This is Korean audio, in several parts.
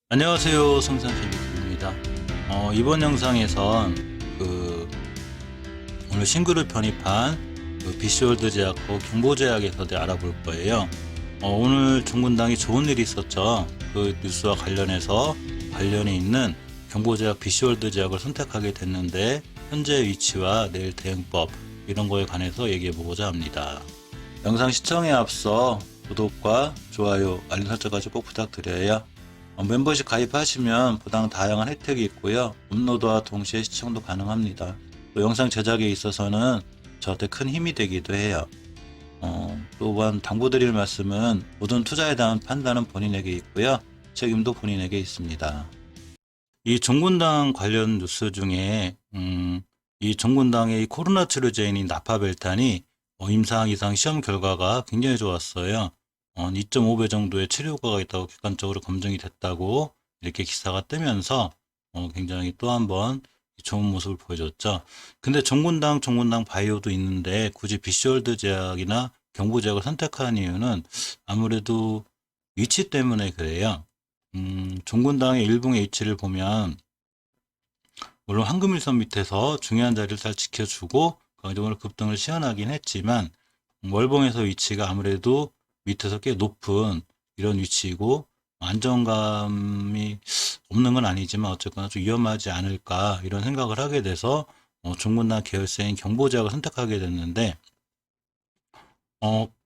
안녕하세요. 성산TV입니다. 이번 영상에선 오늘 신규로 편입한 BC월드 제약하고 경보제약에 대해 알아볼 거예요. 오늘 종군당이 좋은 일이 있었죠. 그 뉴스와 관련해서 관련이 있는 경보제약 BC월드 제약을 선택하게 됐는데 현재 위치와 내일 대응법 이런 거에 관해서 얘기해 보고자 합니다. 영상 시청에 앞서 구독과 좋아요, 알림 설정까지 꼭 부탁드려요. 멤버십 가입하시면 보다 다양한 혜택이 있고요. 업로드와 동시에 시청도 가능합니다. 또 영상 제작에 있어서는 저한테 큰 힘이 되기도 해요. 또한 당부드릴 말씀은 모든 투자에 대한 판단은 본인에게 있고요. 책임도 본인에게 있습니다. 이 종군당 관련 뉴스 중에 이 종군당의 코로나 치료제인 나파벨탄이 임상 이상 시험 결과가 굉장히 좋았어요. 2.5배 정도의 치료 효과가 있다고 객관적으로 검증이 됐다고 이렇게 기사가 뜨면서 굉장히 또 한 번 좋은 모습을 보여줬죠. 근데 종군당 바이오도 있는데 굳이 BC월드 제약이나 경보제약을 선택한 이유는 아무래도 위치 때문에 그래요. 종군당의 일봉의 위치를 보면 물론 황금일선 밑에서 중요한 자리를 잘 지켜주고 강정으로 급등을 시현하긴 했지만 월봉에서 위치가 아무래도 밑에서 꽤 높은 이런 위치이고 안정감이 없는 건 아니지만 어쨌거나 좀 위험하지 않을까 이런 생각을 하게 돼서 종군당 계열사인 경보제약을 선택하게 됐는데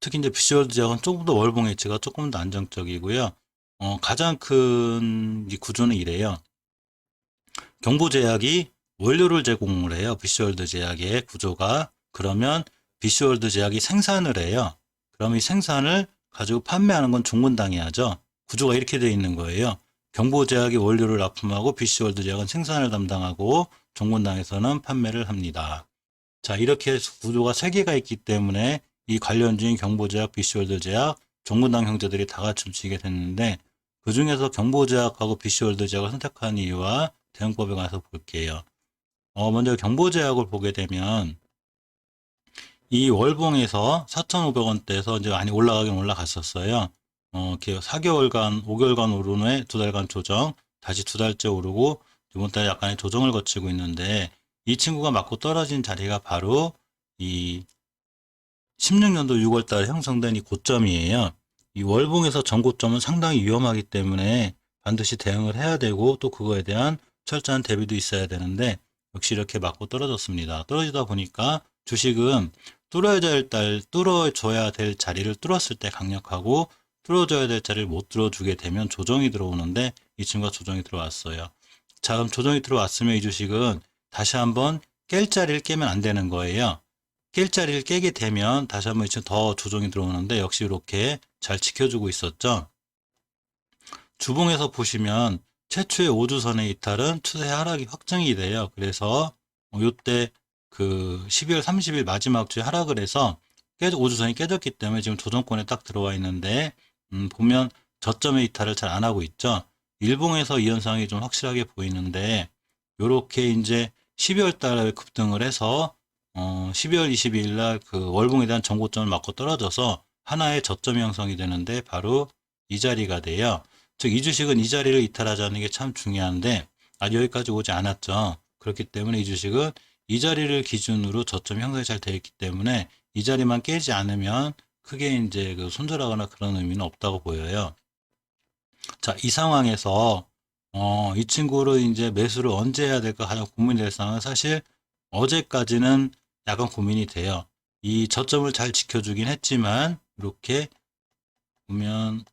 특히 이제 BC월드 제약은 조금 더 월봉 위치가 조금 더 안정적이고요. 가장 큰 이 구조는 이래요. 경보제약이 원료를 제공을 해요. BC월드 제약의 구조가. 그러면 BC월드 제약이 생산을 해요. 그럼 이 생산을 가지고 판매하는 건 종군당이 하죠. 구조가 이렇게 되어 있는 거예요. 경보제약이 원료를 납품하고 BC월드 제약은 생산을 담당하고 종군당에서는 판매를 합니다. 자, 이렇게 해서 구조가 세 개가 있기 때문에 이 관련주인 경보제약, BC월드 제약, 종군당 형제들이 다 같이 움직이게 됐는데 그 중에서 경보제약하고 BC월드 제약을 선택한 이유와 대응법에 관해서 볼게요. 먼저 경보제약을 보게 되면 이 월봉에서 4,500원대에서 이제 많이 올라가긴 올라갔었어요. 이렇게 4개월간, 5개월간 오른 후에 2달간 조정, 다시 2달째 오르고 이번 달에 약간의 조정을 거치고 있는데 이 친구가 맞고 떨어진 자리가 바로 이 16년도 6월 달에 형성된 이 고점이에요. 이 월봉에서 전고점은 상당히 위험하기 때문에 반드시 대응을 해야 되고 또 그거에 대한 철저한 대비도 있어야 되는데 역시 이렇게 맞고 떨어졌습니다. 떨어지다 보니까 주식은 뚫어줘야 될 자리를 뚫었을 때 강력하고 뚫어줘야 될 자리를 못 뚫어주게 되면 조정이 들어오는데 이 친구가 조정이 들어왔어요. 자, 그럼 조정이 들어왔으면 이 주식은 다시 한번 깰 자리를 깨면 안 되는 거예요. 깰 자리를 깨게 되면 다시 한번 이제 더 조정이 들어오는데 역시 이렇게 잘 지켜주고 있었죠. 주봉에서 보시면 최초의 5주선의 이탈은 추세 하락이 확정이 돼요. 그래서 이때 그 12월 30일 마지막 주에 하락을 해서 5주선이 깨졌기 때문에 지금 조정권에 딱 들어와 있는데 보면 저점의 이탈을 잘 안 하고 있죠. 일봉에서 이 현상이 좀 확실하게 보이는데 요렇게 이제 12월 달에 급등을 해서 12월 22일 날 그 월봉에 대한 정고점을 맞고 떨어져서 하나의 저점 형성이 되는데 바로 이 자리가 돼요. 즉 이 주식은 이 자리를 이탈하지 않는 게 참 중요한데 아직 여기까지 오지 않았죠. 그렇기 때문에 이 주식은 이 자리를 기준으로 저점 형성이 잘 되어 있기 때문에 이 자리만 깨지 않으면 크게 이제 그 손절하거나 그런 의미는 없다고 보여요. 자, 이 상황에서 이 친구를 이제 매수를 언제 해야 될까 가장 고민이 될 상황은 사실 어제까지는 약간 고민이 돼요. 이 저점을 잘 지켜주긴 했지만 이렇게 보면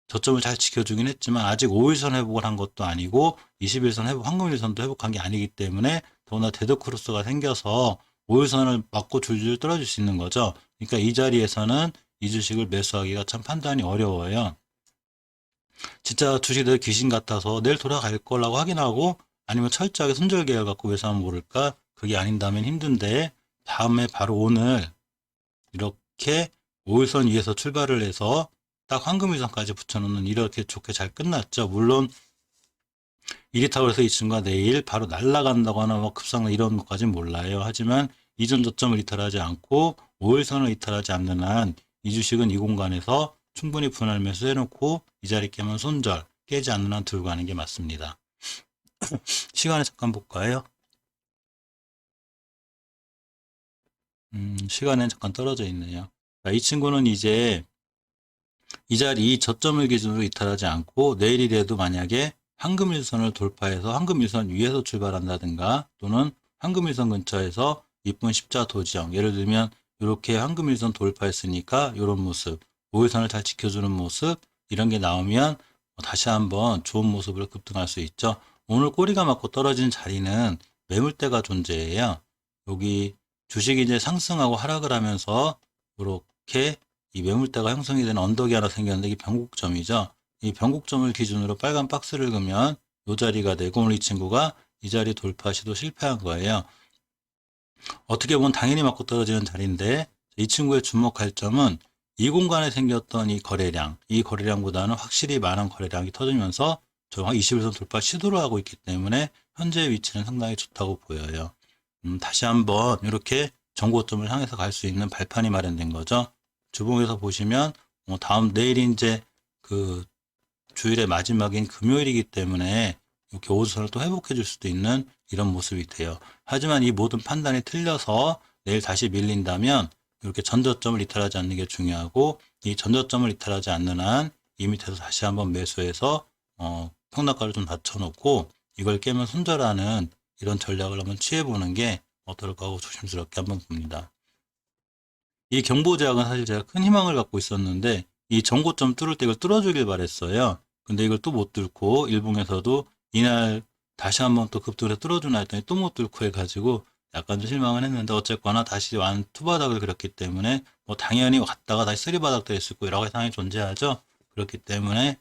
저점을 잘 지켜주긴 했지만 아직 5일선 회복을 한 것도 아니고 20일선 회복, 황금일선도 회복한 게 아니기 때문에 더구나 데드크로스가 생겨서 5일선을 맞고 줄줄 떨어질 수 있는 거죠. 그러니까 이 자리에서는 이 주식을 매수하기가 참 판단이 어려워요. 진짜 주식이 내 귀신 같아서 내일 돌아갈 거라고 확인하고 아니면 철저하게 손절 계획 갖고 매수하면 모를까? 그게 아닌다면 힘든데 다음에 바로 오늘 이렇게 5일선 위에서 출발을 해서 딱 황금일선까지 붙여놓는 이렇게 좋게 잘 끝났죠. 물론 이리타고 해서 이 친구가 내일 바로 날아간다거나 뭐 급상승 이런 것까지는 몰라요. 하지만 이전 저점을 이탈하지 않고 5일선을 이탈하지 않는 한 이 주식은 이 공간에서 충분히 분할 매수해놓고 이 자리 깨면 손절 깨지 않는 한 들고 가는 게 맞습니다. 시간을 잠깐 볼까요? 시간은 잠깐 떨어져 있네요. 자, 이 친구는 이제 이 자리, 이 저점을 기준으로 이탈하지 않고 내일이라도 만약에 황금일선을 돌파해서 황금일선 위에서 출발한다든가 또는 황금일선 근처에서 이쁜 십자 도지형, 예를 들면 이렇게 황금일선 돌파했으니까 이런 모습, 5일선을 잘 지켜주는 모습, 이런 게 나오면 다시 한번 좋은 모습으로 급등할 수 있죠. 오늘 꼬리가 맞고 떨어진 자리는 매물대가 존재해요. 여기 주식이 이제 상승하고 하락을 하면서 이렇게 이 매물대가 형성이 되는 언덕이 하나 생겼는데 이게 변곡점이죠. 이 변곡점을 기준으로 빨간 박스를 그으면 이 자리가 되고 오늘 이 친구가 이 자리 돌파 시도 실패한 거예요. 어떻게 보면 당연히 맞고 떨어지는 자리인데 이 친구의 주목할 점은 이 공간에 생겼던 이 거래량보다는 확실히 많은 거래량이 터지면서 정확 21선 돌파 시도를 하고 있기 때문에 현재 위치는 상당히 좋다고 보여요. 다시 한번 이렇게 정고점을 향해서 갈 수 있는 발판이 마련된 거죠. 주봉에서 보시면 다음 내일이 이제 그 주일의 마지막인 금요일이기 때문에 이렇게 5주선을 또 회복해 줄 수도 있는 이런 모습이 돼요. 하지만 이 모든 판단이 틀려서 내일 다시 밀린다면 이렇게 전저점을 이탈하지 않는 게 중요하고 이 전저점을 이탈하지 않는 한 이 밑에서 다시 한번 매수해서 평단가를 좀 낮춰놓고 이걸 깨면 손절하는 이런 전략을 한번 취해보는 게 어떨까 하고 조심스럽게 한번 봅니다. 이 경보제약은 사실 제가 큰 희망을 갖고 있었는데 이 전고점 뚫을 때 이걸 뚫어주길 바랬어요. 근데 이걸 또 못 뚫고 일봉에서도 이날 다시 한번 또 급등을 뚫어주나 했더니 또 못 뚫고 해가지고 약간 좀 실망을 했는데 어쨌거나 다시 완 투바닥을 그렸기 때문에 뭐 당연히 갔다가 다시 쓰리바닥도 했을 거고 여러 가지 상황이 존재하죠. 그렇기 때문에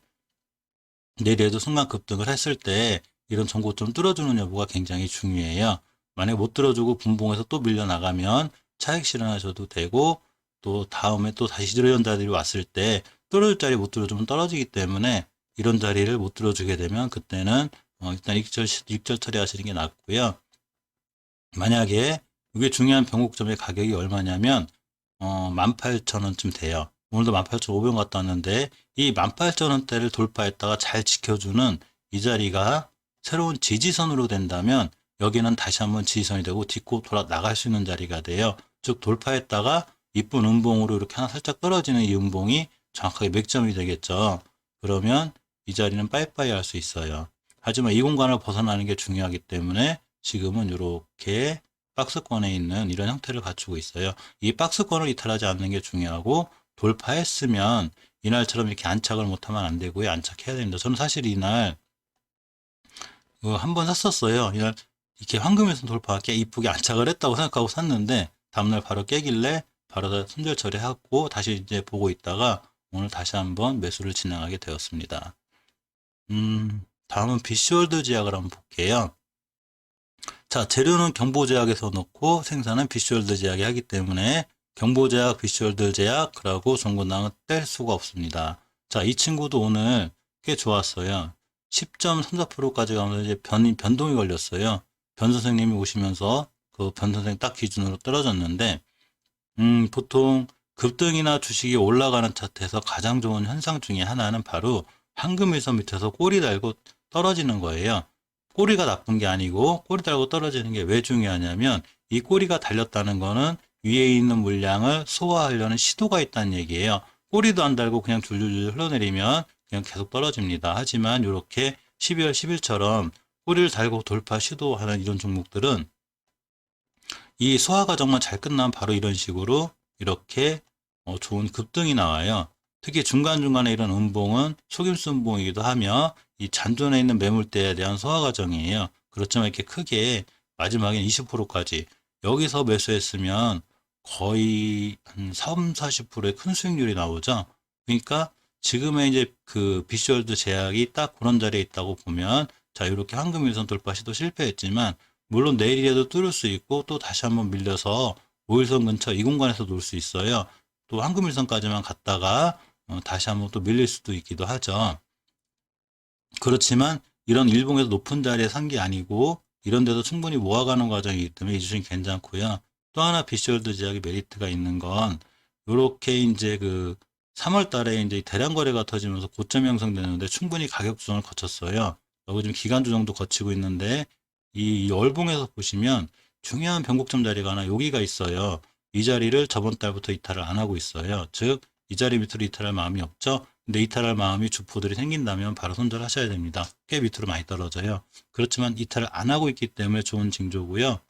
내일에도 순간 급등을 했을 때 이런 전고점 뚫어주는 여부가 굉장히 중요해요. 만약에 못 뚫어주고 분봉에서 또 밀려나가면 차익 실현하셔도 되고 또 다음에 또 다시 이런 자리를 왔을 때 뚫을 자리 못 뚫어주면 떨어지기 때문에 이런 자리를 못 뚫어주게 되면 그때는 일단 익절 처리하시는 게 낫고요. 만약에 이게 중요한 변곡점의 가격이 얼마냐면 18,000원쯤 돼요. 오늘도 18,500원 갔다 왔는데 이 18,000원대를 돌파했다가 잘 지켜주는 이 자리가 새로운 지지선으로 된다면 여기는 다시 한번 지지선이 되고 딛고 돌아 나갈 수 있는 자리가 돼요. 즉 돌파했다가 이쁜 음봉으로 이렇게 하나 살짝 떨어지는 이 음봉이 정확하게 맥점이 되겠죠. 그러면 이 자리는 빠이빠이 할 수 있어요. 하지만 이 공간을 벗어나는 게 중요하기 때문에 지금은 이렇게 박스권에 있는 이런 형태를 갖추고 있어요. 이 박스권을 이탈하지 않는 게 중요하고 돌파했으면 이날처럼 이렇게 안착을 못하면 안 되고요. 안착해야 됩니다. 저는 사실 이날 한 번 샀었어요. 이날 이렇게 황금일선 돌파하게 이쁘게 안착을 했다고 생각하고 샀는데 다음날 바로 깨길래 바로 손절 처리하고 다시 이제 보고 있다가 오늘 다시 한번 매수를 진행하게 되었습니다. 다음은 비쇼월드 제약을 한번 볼게요. 자, 재료는 경보제약에서 넣고 생산은 비쇼월드 제약이 하기 때문에 경보제약, 비쇼월드 제약, 그러고 정권당은 뗄 수가 없습니다. 자, 이 친구도 오늘 꽤 좋았어요. 10.34%까지 가면서 이제 변동이 걸렸어요. 변 선생님이 오시면서 그 변 선생 딱 기준으로 떨어졌는데, 보통 급등이나 주식이 올라가는 차트에서 가장 좋은 현상 중에 하나는 바로 황금일선 밑에서 꼬리 달고 떨어지는 거예요. 꼬리가 나쁜 게 아니고 꼬리 달고 떨어지는 게 왜 중요하냐면 이 꼬리가 달렸다는 거는 위에 있는 물량을 소화하려는 시도가 있다는 얘기예요. 꼬리도 안 달고 그냥 줄줄줄 흘러내리면 그냥 계속 떨어집니다. 하지만 이렇게 12월 10일처럼 꼬리를 달고 돌파 시도하는 이런 종목들은 이 소화 과정만 잘 끝나면 바로 이런 식으로 이렇게 좋은 급등이 나와요. 특히 중간중간에 이런 음봉은 속임수 음봉이기도 하며 이 잔존에 있는 매물대에 대한 소화 과정이에요. 그렇지만 이렇게 크게 마지막엔 20%까지 여기서 매수했으면 거의 한 3, 40%의 큰 수익률이 나오죠. 그러니까 지금의 이제 그 비쇼월드 제약이 딱 그런 자리에 있다고 보면 자, 이렇게 황금일선 돌파 시도 실패했지만 물론 내일이라도 뚫을 수 있고 또 다시 한번 밀려서 5일선 근처 이 공간에서 놀 수 있어요. 또 황금일선까지만 갔다가 다시 한번 또 밀릴 수도 있기도 하죠. 그렇지만 이런 일봉에서 높은 자리에 산 게 아니고 이런 데도 충분히 모아가는 과정이기 때문에 이 주식이 괜찮고요. 또 하나 비쇼월드 제약의 메리트가 있는 건 이렇게 이제 그 3월 달에 이제 대량 거래가 터지면서 고점이 형성되는데 충분히 가격 조정을 거쳤어요. 여기 지금 기간 조정도 거치고 있는데 이 월봉에서 보시면 중요한 변곡점 자리가 하나 여기가 있어요. 이 자리를 저번 달부터 이탈을 안 하고 있어요. 즉, 이 자리 밑으로 이탈할 마음이 없죠. 근데 이탈할 마음이 주포들이 생긴다면 바로 손절하셔야 됩니다. 꽤 밑으로 많이 떨어져요. 그렇지만 이탈을 안 하고 있기 때문에 좋은 징조고요.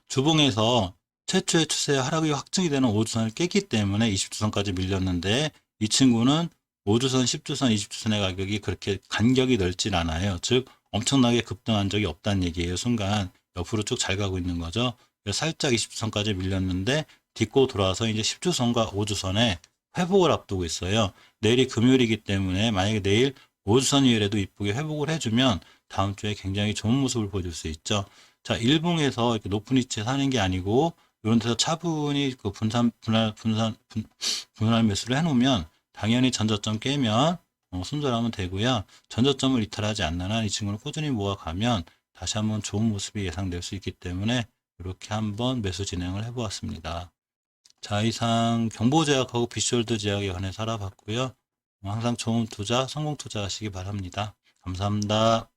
주봉에서 최초의 추세 하락이 확증이 되는 5주선을 깼기 때문에 20주선까지 밀렸는데 이 친구는 5주선, 10주선, 20주선의 가격이 그렇게 간격이 넓진 않아요. 즉 엄청나게 급등한 적이 없다는 얘기예요. 순간 옆으로 쭉 잘 가고 있는 거죠. 살짝 20주선까지 밀렸는데 딛고 돌아와서 이제 10주선과 5주선에 회복을 앞두고 있어요. 내일이 금요일이기 때문에 만약에 내일 5주선 이외에도 이쁘게 회복을 해주면 다음 주에 굉장히 좋은 모습을 보여줄 수 있죠. 자, 일봉에서 이렇게 높은 위치에 사는 게 아니고 이런 데서 차분히 그 분할 매수를 해놓으면 당연히 전저점 깨면 손절하면 되고요. 전저점을 이탈하지 않는 한 이 친구를 꾸준히 모아가면 다시 한번 좋은 모습이 예상될 수 있기 때문에 이렇게 한번 매수 진행을 해보았습니다. 자, 이상 경보제약하고 비쇼ल्드 제약에 관해서 알아봤고요. 항상 좋은 투자, 성공 투자 하시기 바랍니다. 감사합니다.